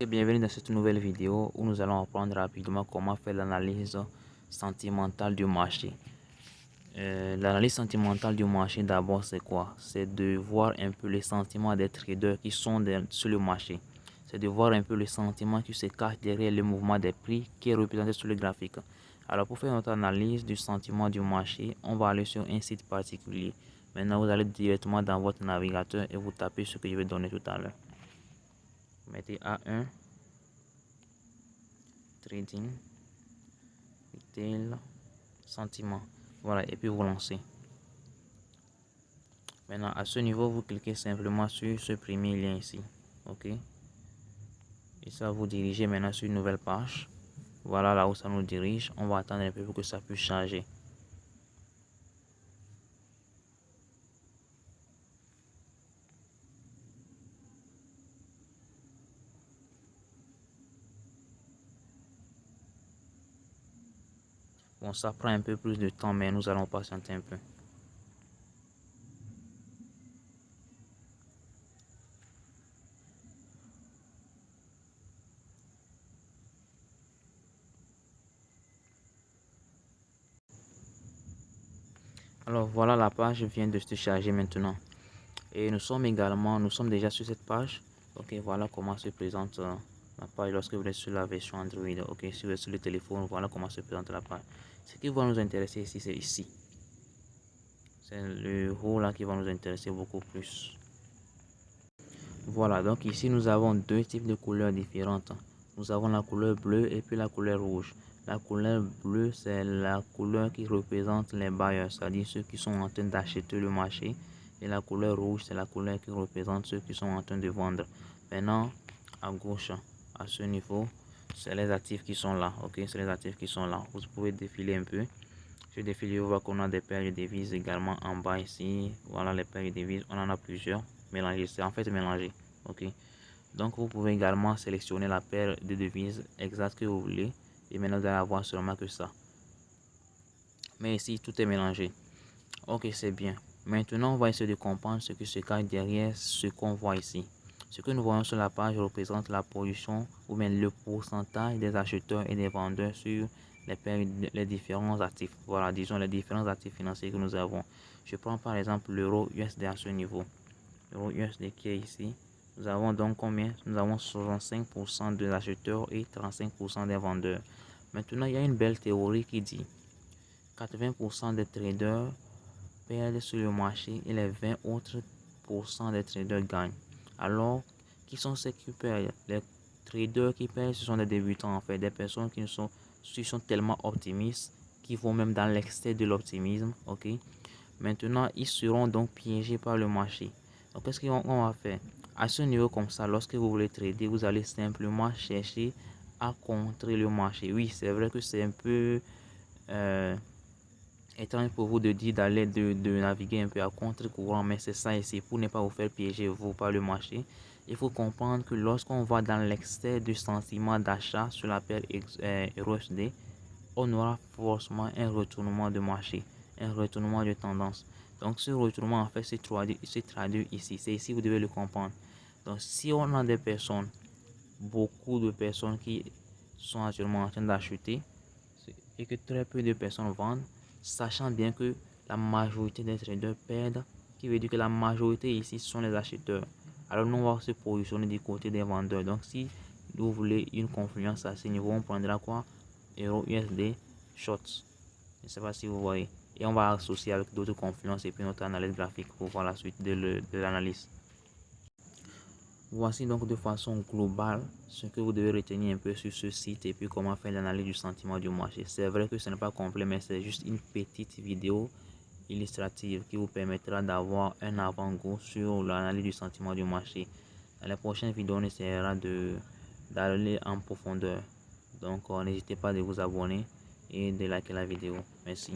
Bienvenue dans cette nouvelle vidéo où nous allons apprendre rapidement comment faire l'analyse sentimentale du marché. L'analyse sentimentale du marché d'abord c'est quoi? C'est de voir un peu les sentiments des traders qui sont sur le marché. C'est de voir un peu le sentiment qui se cache derrière le mouvement des prix qui est représenté sur le graphique. Alors pour faire notre analyse du sentiment du marché, on va aller sur un site particulier. Maintenant vous allez directement dans votre navigateur et vous tapez ce que je vais donner tout à l'heure. Mettez A1 trading retail sentiment, voilà, et puis vous lancez. Maintenant à ce niveau vous cliquez simplement sur ce premier lien ici, ok, et ça vous dirigez maintenant sur une nouvelle page. Voilà là où ça nous dirige. On va attendre un peu pour que ça puisse changer. Bon, ça prend un peu plus de temps, mais nous allons patienter un peu. Alors voilà, la page vient de se charger maintenant. Et nous sommes déjà sur cette page. Ok, voilà comment se présente la page lorsque vous êtes sur la version Android. Ok, si vous êtes sur le téléphone, voilà comment se présente la page. Ce qui va nous intéresser ici, c'est ici. C'est le haut là qui va nous intéresser beaucoup plus. Voilà, donc ici nous avons deux types de couleurs différentes. Nous avons la couleur bleue et puis la couleur rouge. La couleur bleue, c'est la couleur qui représente les buyers, c'est-à-dire ceux qui sont en train d'acheter le marché. Et la couleur rouge, c'est la couleur qui représente ceux qui sont en train de vendre. Maintenant, à gauche, à ce niveau, c'est les actifs qui sont là. Ok, c'est les actifs qui sont là. Vous pouvez défiler un peu. Je défile, vous voyez qu'on a des paires de devises également en bas ici. Voilà les paires de devises, on en a plusieurs. Mélangé, c'est en fait mélangé. Ok, donc vous pouvez également sélectionner la paire de devises exacte que vous voulez et maintenant vous allez avoir seulement que ça, mais ici tout est mélangé. Ok, c'est bien. Maintenant on va essayer de comprendre ce qui se cache derrière ce qu'on voit ici. Ce que nous voyons sur la page représente la position ou bien le pourcentage des acheteurs et des vendeurs sur les différents actifs. Voilà, disons les différents actifs financiers que nous avons. Je prends par exemple l'euro USD à ce niveau. L'euro USD qui est ici. Nous avons donc combien? Nous avons 65% des acheteurs et 35% des vendeurs. Maintenant, il y a une belle théorie qui dit 80% des traders perdent sur le marché et les 20 autres % des traders gagnent. Alors, qui sont ceux qui perdent? Les traders qui perdent, ce sont des débutants en fait, des personnes qui sont tellement optimistes, qui vont même dans l'excès de l'optimisme. Ok. Maintenant, ils seront donc piégés par le marché. Donc, qu'est-ce qu'on va faire? À ce niveau comme ça, lorsque vous voulez trader, vous allez simplement chercher à contrer le marché. Oui, c'est vrai que c'est un peu étrange pour vous de dire d'aller de naviguer un peu à contre-courant, mais c'est ça ici, pour ne pas vous faire piéger vous par le marché. Il faut comprendre que lorsqu'on va dans l'excès du sentiment d'achat sur la paire EURUSD, on aura forcément un retournement de marché, un retournement de tendance. Donc ce retournement en fait se traduit ici. C'est ici que vous devez le comprendre. Donc si on a des personnes, beaucoup de personnes qui sont actuellement en train d'acheter et que très peu de personnes vendent, sachant bien que la majorité des traders perdent, qui veut dire que la majorité ici sont les acheteurs. Alors nous on va se positionner du côté des vendeurs. Donc si vous voulez une confluence à ce niveau, on prendra quoi? Euro USD shorts. Je ne sais pas si vous voyez. Et on va associer avec d'autres confluences et puis notre analyse graphique pour voir la suite de l'analyse. Voici donc de façon globale ce que vous devez retenir un peu sur ce site et puis comment faire l'analyse du sentiment du marché. C'est vrai que ce n'est pas complet, mais c'est juste une petite vidéo illustrative qui vous permettra d'avoir un avant-goût sur l'analyse du sentiment du marché. Dans les prochaines vidéos, on essaiera d'aller en profondeur. Donc n'hésitez pas de vous abonner et de liker la vidéo. Merci.